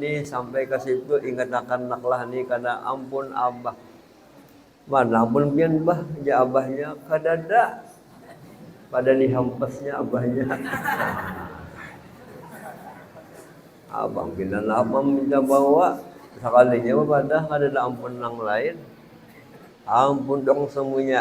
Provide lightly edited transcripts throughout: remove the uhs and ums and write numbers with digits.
Ini sampai ke situ ingat akan naklah ni kada ampun abah. Mana ampun pian bah ja abahnya kadada. Pada ni hampasnya abahnya. Abang bila apa minta bawa sekalinya pada kadada ampun nang lain. Ampun dong semuanya.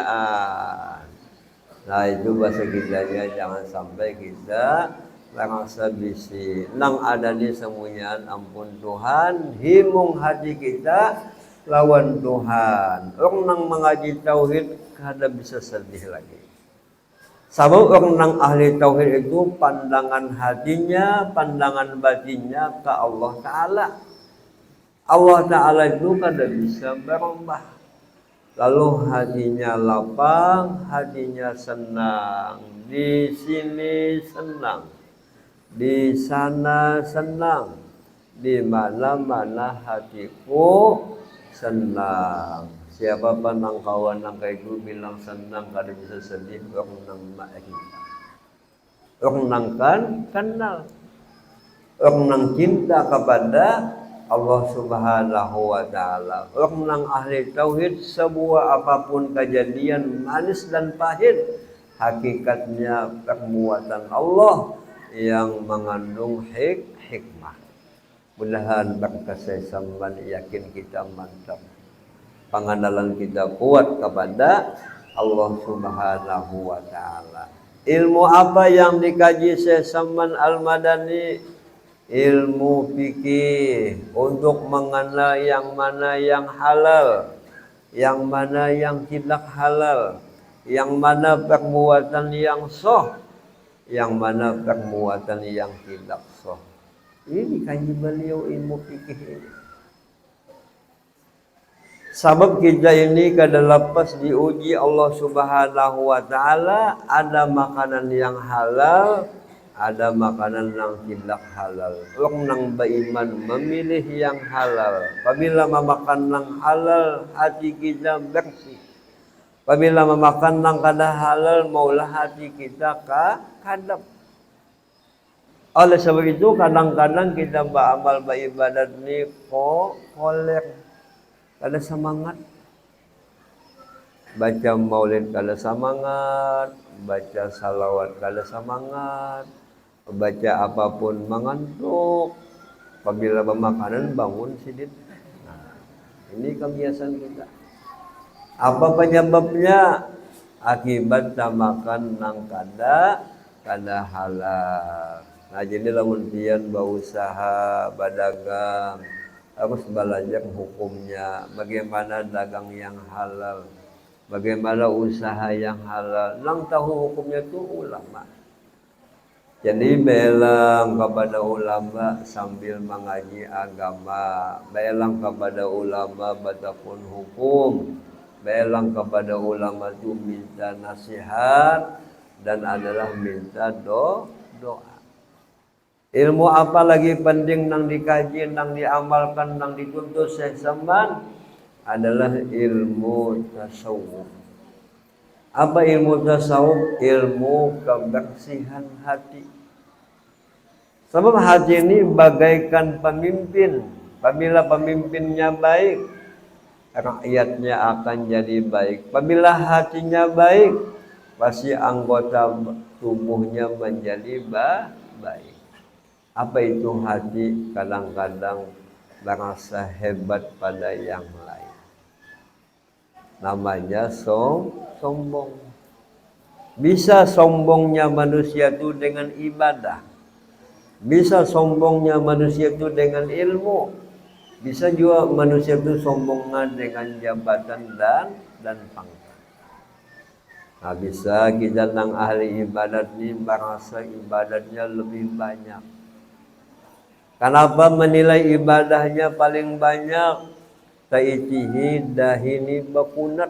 Nah itu bahasa kitanya jangan sampai kita merasa bisi nang ada di semuanya ampun Tuhan himung hati kita lawan Tuhan orang nang mengaji tauhid kada bisa sedih lagi sabab orang nang ahli tauhid itu pandangan hatinya pandangan batinnya ke Allah Ta'ala. Allah Ta'ala itu kada bisa berubah. Lalu hatinya lapang, hatinya senang, di sini senang, di sana senang, di mana-mana hatiku senang. Siapa panang kawan nang itu bilang senang kada bisa sedih orang nang ma'i. Orang nang kan kenal. Orang nang cinta kepada Allah Subhanahu wa Ta'ala. Orang nang ahli tauhid sebuah apapun kejadian manis dan pahit hakikatnya perbuatan Allah yang mengandung hikmah. Mudahan berkesesaman yakin kita mantap. Pengandalan kita kuat kepada Allah Subhanahu wa Ta'ala. Ilmu apa yang dikaji Sesaman Al-Madani? Ilmu fikih untuk mengenal yang mana yang halal, yang mana yang tidak halal, yang mana perbuatan yang sah, yang mana perbuatan yang tidak sah. Ini kaji beliau ilmu fikih ini. Sebab kita ini kada lepas diuji Allah Subhanahu wa Ta'ala, ada makanan yang halal, ada makanan yang tidak halal. Orang nang beriman memilih yang halal. Apabila memakan yang halal, hati kita bersih. Apabila memakan yang kada halal, maulah hati kita kadap. Oleh sebab itu, kadang-kadang kita beramal beribadat ni kolek, kada semangat. Baca maulid kada semangat, baca salawat kada semangat, baca apapun mengantuk. Apabila bermakanan bangun sidit. Nah, ini kebiasaan kita. Apa penyebabnya? Akibat makan nang kada halal. Nah jadi lamun pian berusaha berdagang harus belajar hukumnya. Bagaimana dagang yang halal, bagaimana usaha yang halal. Nang tahu hukumnya itu ulama. Jadi belang kepada ulama sambil mengaji agama, belang kepada ulama batapun hukum, belang kepada ulama itu minta nasihat dan adalah minta doa. Ilmu apa lagi penting nang dikaji, nang diamalkan, nang dituntut Sesaman adalah ilmu tasawuf. Apa ilmu tasawuf? Ilmu kebersihan hati. Sebab hati ini bagaikan pemimpin. Apabila pemimpinnya baik, rakyatnya akan jadi baik. Apabila hatinya baik, pasti anggota tubuhnya menjadi baik. Apa itu hati? Kadang-kadang merasa hebat pada yang lain. Namanya sombong. Bisa sombongnya manusia itu dengan ibadah. Bisa sombongnya manusia itu dengan ilmu. Bisa juga manusia itu sombongnya dengan jabatan dan pangkat. Nah, bisa kita nang ahli ibadat ini merasa ibadatnya lebih banyak. Kenapa menilai ibadahnya paling banyak? Taitihi dahini bakunat.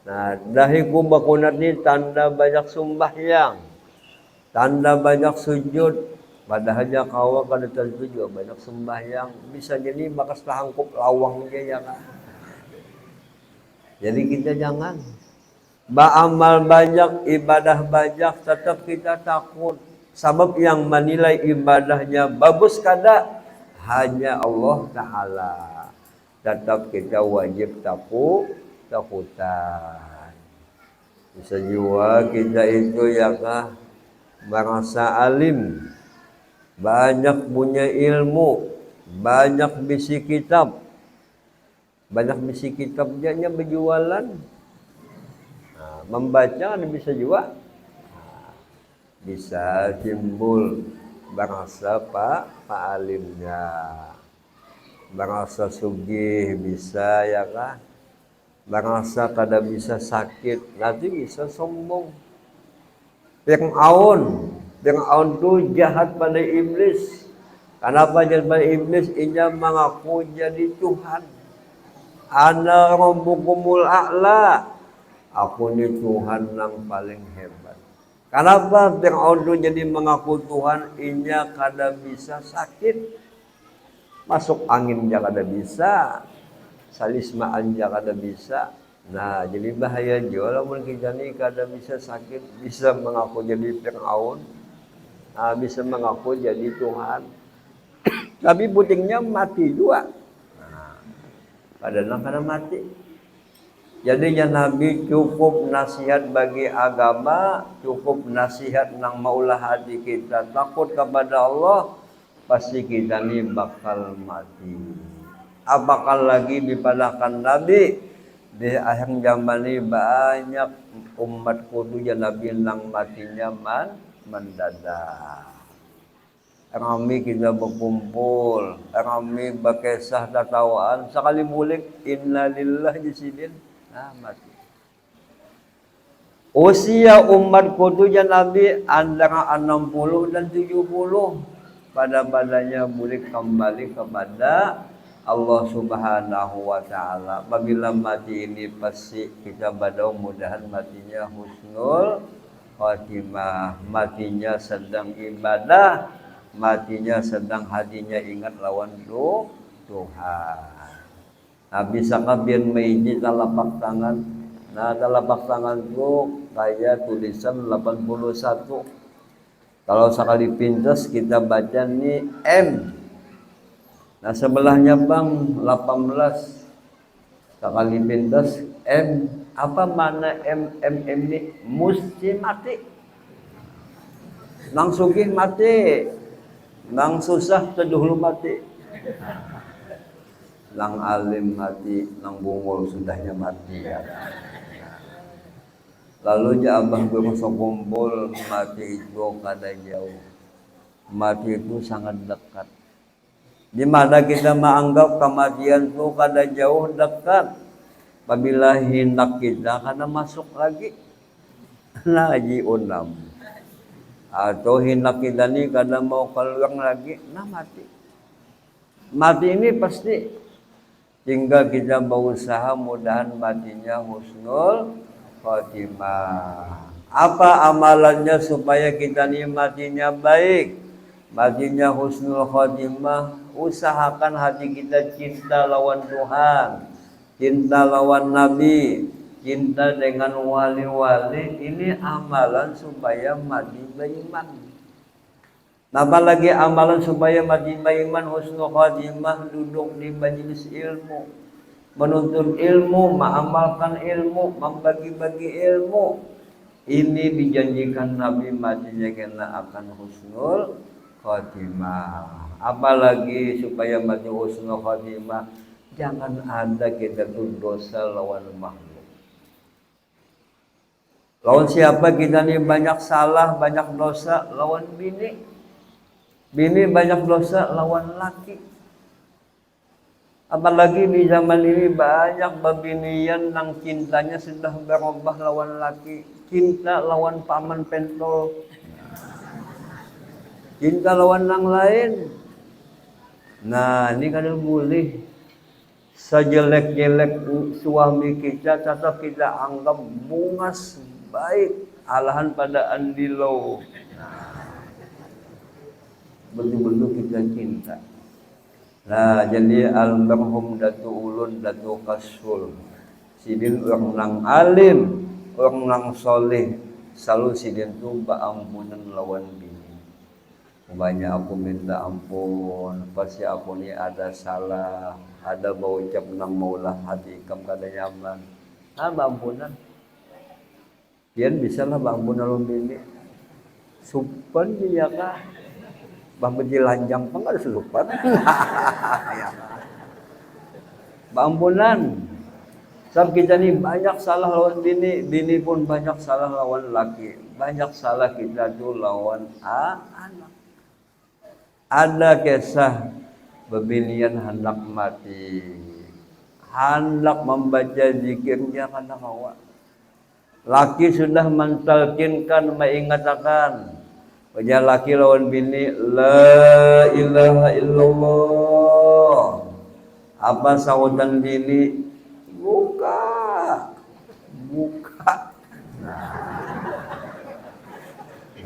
Nah, dahiku bakunat ini tanda banyak sembahyang, tanda banyak sujud. Padahalnya kawa kada tentu juga banyak sembahyang. Bisa jadi bakas tahangkup lawang dia ya kan. Jadi kita jangan beramal banyak, ibadah banyak, tetap kita takut. Sebab yang menilai ibadahnya bagus kada hanya Allah Ta'ala. Tetap kita wajib takutan. Bisa juga kita itu ya kah merasa alim, banyak punya ilmu, banyak bisi kitab, hanya berjualan. Nah, membaca bisa juga, bisa timbul merasa pak alimnya, merasa sugih bisa ya kah, merasa kada bisa sakit, nanti bisa sombong. Fir'aun itu jahat pada iblis. Kenapa jahat pada iblis? Ia mengaku jadi Tuhan. Ana rabbukumul a'la. Aku ni Tuhan yang paling hebat. Kenapa Fir'aun itu jadi mengaku Tuhan? Inya kada bisa sakit. Masuk angin dia kada bisa. Salismaan dia kada bisa. Nah, jadi bahaya juga lamun kita ni kada bisa sakit, bisa mengaku jadi Fir'aun. Nah, bisa mengaku jadi Tuhan. Tapi putingnya mati juga. Padahal kada mati. Jadi ya Nabi cukup nasihat bagi agama, cukup nasihat nang maulah hati kita takut kepada Allah, pasti kita ni bakal mati. Apakah lagi dipadahkan Nabi di akhir zaman ini banyak umat kudu ya Nabi nang matinya mendadak. Rami kita berkumpul, rami berkisah tatawaan, sekali mulik innalillahi di sini, nah mati. Usia umat kudu ya Nabi antara 60 dan 70. Pada badannya mulik kembali kepada Allah Subhanahu wa Ta'ala. Apabila mati ini pasti kita badau mudahan matinya husnul khatimah, matinya sedang ibadah, matinya sedang hatinya ingat lawan Tuhan. Nah, bisa kabian meiji telapak tangan. Nah, telapak tangan itu kayak tulisan 81. Kalau sekali pintas kita baca nih M. Nah, sebelahnya bang 18. Sekali pintas M. Apa mana M ini? Mesti mati. Nang sugih mati. Nang susah dahulu mati. Nang alim mati, nang bungul sudahnya mati ya. Lalu ya abang gue masuk kumpul, mati itu kada jauh. Mati itu sangat dekat. Di mana kita menganggap kematian itu kada jauh dekat. Apabila hendak kita kada masuk lagi. Lagi unam. Atau hendak kita ni kada mau keluar lagi, nah mati. Mati ini pasti. Tinggal kita berusaha mudahan matinya husnul khatimah. Apa amalannya supaya kita ni matinya baik, matinya husnul khatimah? Usahakan hati kita cinta lawan Tuhan, cinta lawan Nabi, cinta dengan wali-wali. Ini amalan supaya mati beriman. Apalagi amalan supaya mati beriman husnul khatimah, duduk di majelis ilmu, menuntut ilmu, mengamalkan ilmu, membagi-bagi ilmu. Ini dijanjikan Nabi matinya kena akan husnul khatimah. Apalagi supaya mati husnul khatimah, jangan ada kita tuh dosa lawan makhluk. Lawan siapa kita nih banyak salah, banyak dosa lawan bini. Bini banyak dosa lawan laki. Apalagi di zaman ini banyak babinian yang cintanya sudah berubah lawan laki. Cinta lawan paman pentol. Cinta lawan yang lain. Nah, ini kada boleh. Sejelek-jelek suami kita tetap kita anggap bungas baik. Alahan pada andilo. Betul-betul kita cinta. Nah, jadi almarhum Datu Ulun, Datu Kasul, sidin orang nang alim, orang nang soleh, selalu sidin tu baampunan lawan bini. Banyak aku minta ampun, pasti aku ni ada salah, ada bau ucap nang maulah hati ikam kada nyaman. Ampunan. Pian bisa lah ampun alun bini. Supan dia kah? Bah lanjang pang ada supan. Ya. Ampunan. Sebab kita ni banyak salah lawan bini, bini pun banyak salah lawan laki. Banyak salah kita tu lawan anak. Ada kisah bebinian hendak mati, hendak membaca zikirnya karena hawa. Laki sudah mentalkinkan, mengingatkan. Wajah laki lawan bini, la ilaha illallah. Apa sahutan bini? Buka.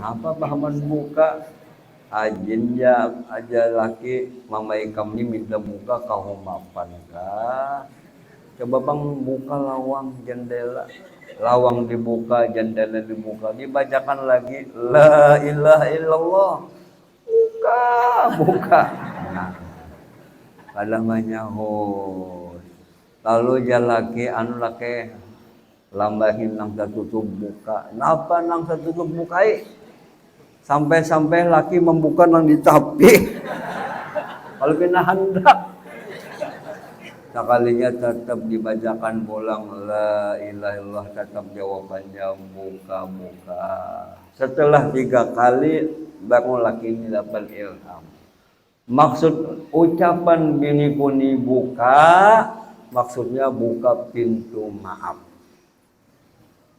Apa pahaman buka? Ajinnya aja laki mama ikam ni minta buka kau mapan kah? Coba bang buka lawang jendela, lawang dibuka, jendela dibuka, dibacakan lagi la ilaha illallah, buka. Nah, pada menyahut. Lalu jalaki anu laki lambahin nang tertutup buka. Napa nang tertutup bukai? Sampai-sampai laki membuka nang ditapi. Kalau kena hendak. Sekalinya tetap dibacakan pulang la ilaha illallah, tetap jawabannya buka. Setelah 3 kali baru laki ini dapat ilham. Maksud ucapan bini puni buka, maksudnya buka pintu maaf.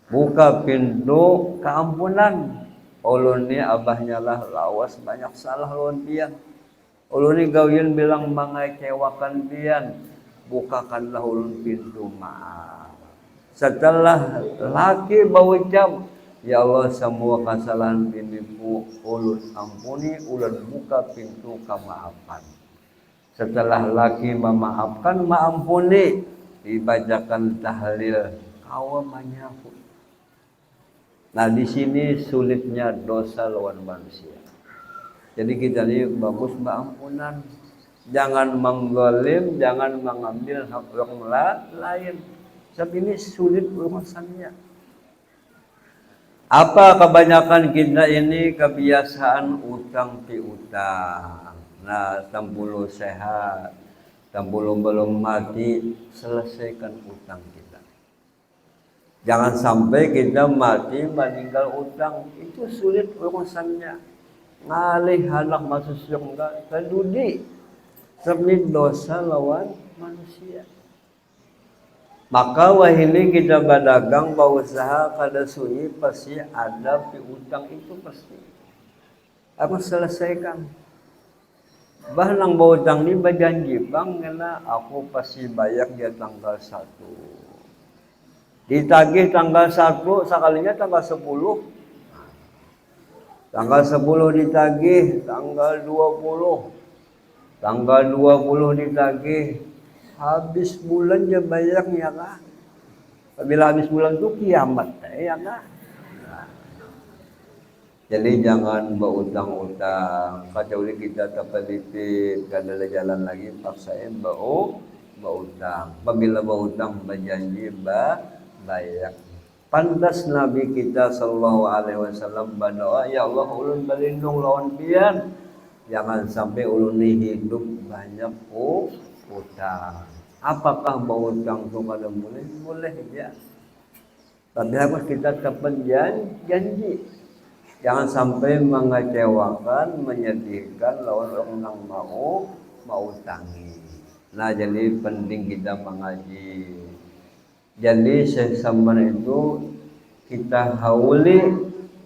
Buka pintu keampunan. Ulun ni abahnya lah lawas banyak salah lawan pian. Ulun ni gawian bilang mengecewakan pian. Bukakanlah ulun pintu maaf. Setelah laki berucap, ya Allah semua kesalahan biniku ulun ampuni, ulun buka pintu kemaafan. Setelah laki memaafkan, maampuni, dibacakan tahlil, kawa menyahut. Nah di sini sulitnya dosa lawan manusia. Jadi kita ini bagus ampunan, jangan menggolim, jangan mengambil hak orang lain. Sebab ini sulit urusannya. Apa kebanyakan kita ini kebiasaan utang piutang. Nah, tambulu sehat, tambulu belum mati, selesaikan utang kita. Jangan sampai kita mati meninggal utang, itu sulit urusannya. Ngalih anak masuk surga, kedudi. Sebab dosa lawan manusia. Maka wahini kita berdagang, berusaha kada sunyi, pasti ada piutang itu pasti. Aku selesaikan. Bah nang berutang ni berjanji, bang, karena aku pasti bayar dia tanggal 1. Ditagih tanggal 1, sekalinya tanggal 10. Tanggal 10 ditagih, tanggal 20. Tanggal 20 ditagih, habis bulan dia bayar ya kah? Bila habis bulan itu kiamat ya kah? Nah. Jadi jangan berutang-utang. Kecuali kita terpelitip, kada ada jalan lagi, paksain berutang. Apabila berutang berjanji bayar. Pantas Nabi kita sallallahu alaihi wasallam berdoa, ya Allah ulun berlindung lawan pian. Jangan sampai ulun ni hidup banyak utang. Apakah berutang itu kada boleh? Boleh ya. Tapi harus kita tepat janji. Jangan sampai mengecewakan, menyedihkan lawan orang yang mau utangi. Nah, jadi penting kita mengaji. Jadi sesama itu kita hauli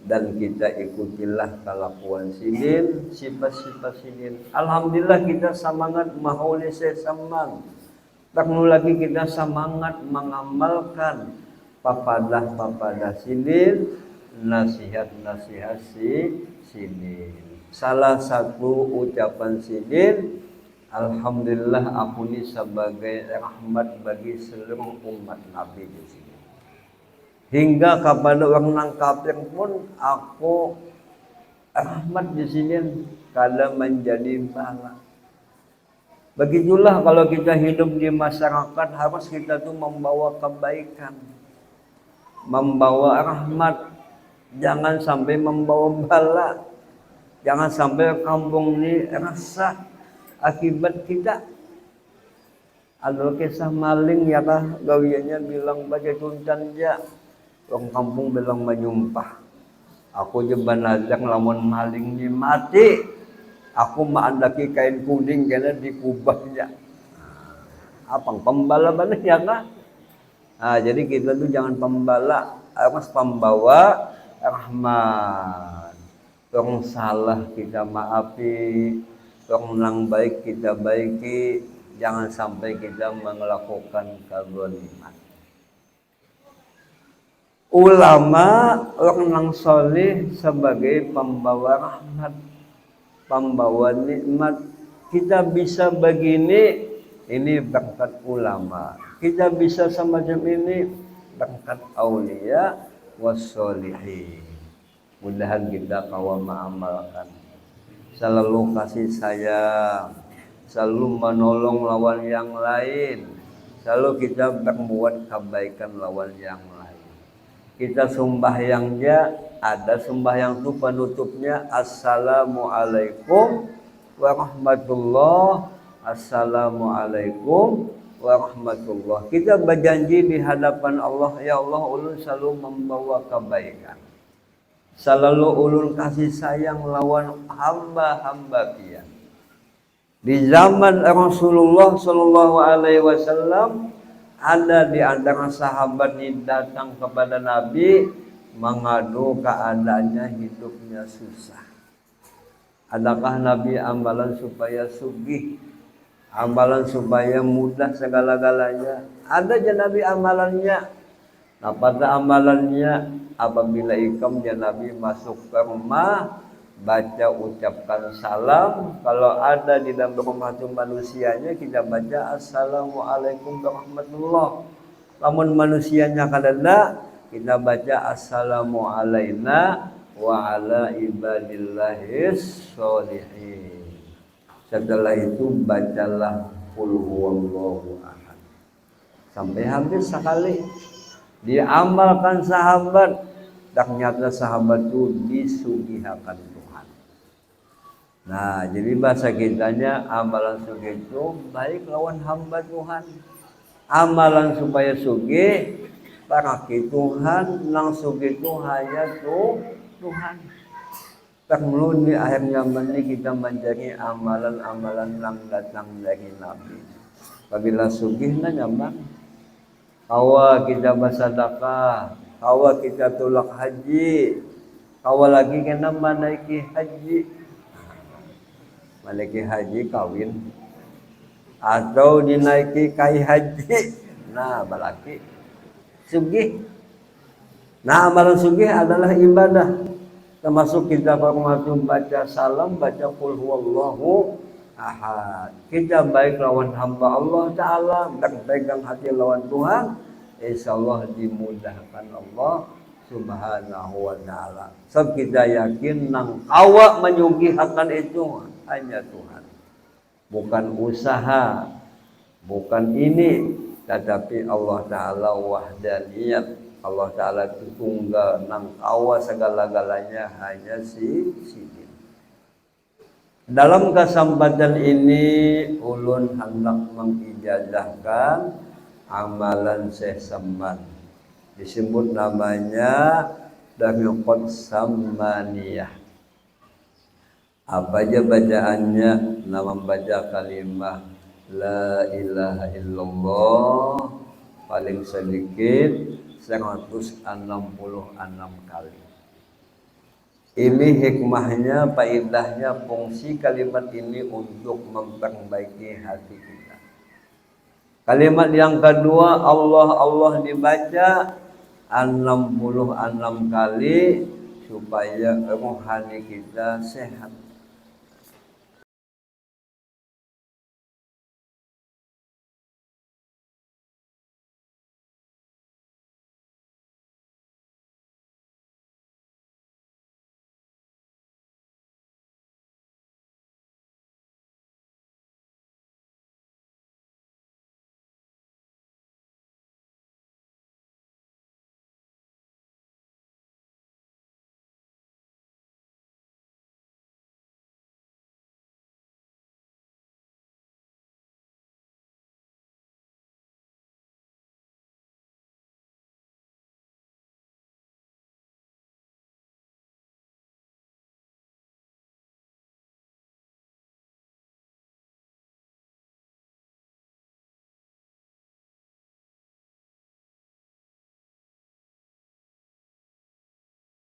dan kita ikutilah kelakuan sidin, sifat-sifat sidin. Alhamdulillah kita semangat mahauli sesama. Tak lagi kita semangat mengamalkan papadah sidin, nasihat-nasihat sidin. Salah satu ucapan sidin, alhamdulillah aku ini sebagai rahmat bagi seluruh umat Nabi di sini. Hingga kepada orang nang kafir pun aku rahmat di sini. kadang menjadi bala. Begitulah kalau kita hidup di masyarakat, harus kita tuh membawa kebaikan, membawa rahmat, jangan sampai membawa bala. Jangan sampai kampung ini resah akibat kita. Ada kisah maling ya kah, gawiannya bilang baca tuntan ja, orang kampung bilang menyumpah. Aku jeban ajak lamun maling ni mati, aku maandaki kain kuning kena dikubahnya. Apang pembala banget ya kah? Nah, jadi kita tuh jangan pembala, harus pembawa rahmat. Orang salah kita maafi, orang nang baik kita baiki, jangan sampai kita melakukan kezaliman. Ulama orang nang soleh sebagai pembawa rahmat, pembawa nikmat. Kita bisa begini, ini berkat ulama. Kita bisa semacam ini berkat aulia wassolihin. Mudahan kita kawan mengamalkan, selalu kasih sayang, selalu menolong lawan yang lain, selalu kita berbuat kebaikan lawan yang lain. Kita sembahyangnya, ada sembahyang itu penutupnya Assalamualaikum warahmatullah, Assalamualaikum warahmatullah. Kita berjanji di hadapan Allah, ya Allah, ulun selalu membawa kebaikan, selalu ulun kasih sayang lawan hamba-hamba Dia. Di zaman Rasulullah Shallallahu Alaihi Wasallam, ada di antara sahabat yang datang kepada Nabi mengadu keadaannya hidupnya susah. Adakah Nabi amalan supaya sugih, amalan supaya mudah segala-galanya? Ada aja Nabi amalannya. Nah, pada amalannya, apabila ikamnya Nabi masuk ke rumah, baca ucapkan salam. Kalau ada di dalam rumah itu manusianya, kita baca Assalamualaikum warahmatullah. Namun manusianya kadang kita baca Assalamualaikum wa ala ibadillahis sholihin. Setelah itu bacalah qul huwallahu ahad sampai habis sekali. Diamalkan sahabat, ternyata sahabat itu disugihakan Tuhan. Nah, jadi bahasa kitanya amalan sugih itu baik lawan hamba Tuhan. Amalan supaya sugih para Tuhan, nang sugih itu hanya Tuhan. Perlu di akhir zaman ini kita mencari amalan-amalan yang datang dari Nabi. Apabila sugih na nyaman, kawa kita bersedekah, kawa kita tolak haji, kawa lagi kena menaiki haji. Menaiki haji kawin atau dinaiki kai haji. Nah, balaki sugih. Nah, amalan sugih adalah ibadah. Termasuk kita baca salam, baca qul huwallahu ahad. Kita baik lawan hamba Allah Ta'ala, berpegang hati lawan Tuhan, insyaallah dimudahkan Allah Subhanahu wa Ta'ala. Sebab kita yakin nang awak menyugihakan itu hanya Tuhan, bukan usaha, bukan ini, tetapi Allah Ta'ala wahdaniyat. Allah Ta'ala itu tunggal, nang awak segala-galanya hanya si Dia. Dalam kesempatan ini ulun hendak mengijazahkan amalan Syekh Saman. Disebut namanya Dariqat Samaniyah. Apa aja bacaannya? Nama baca kalimah La ilaha illallah paling sedikit 166 kali. Ini hikmahnya, faedahnya, fungsi kalimat ini untuk memperbaiki hati kita. Kalimat yang kedua, Allah dibaca 66 kali supaya rohani kita sehat.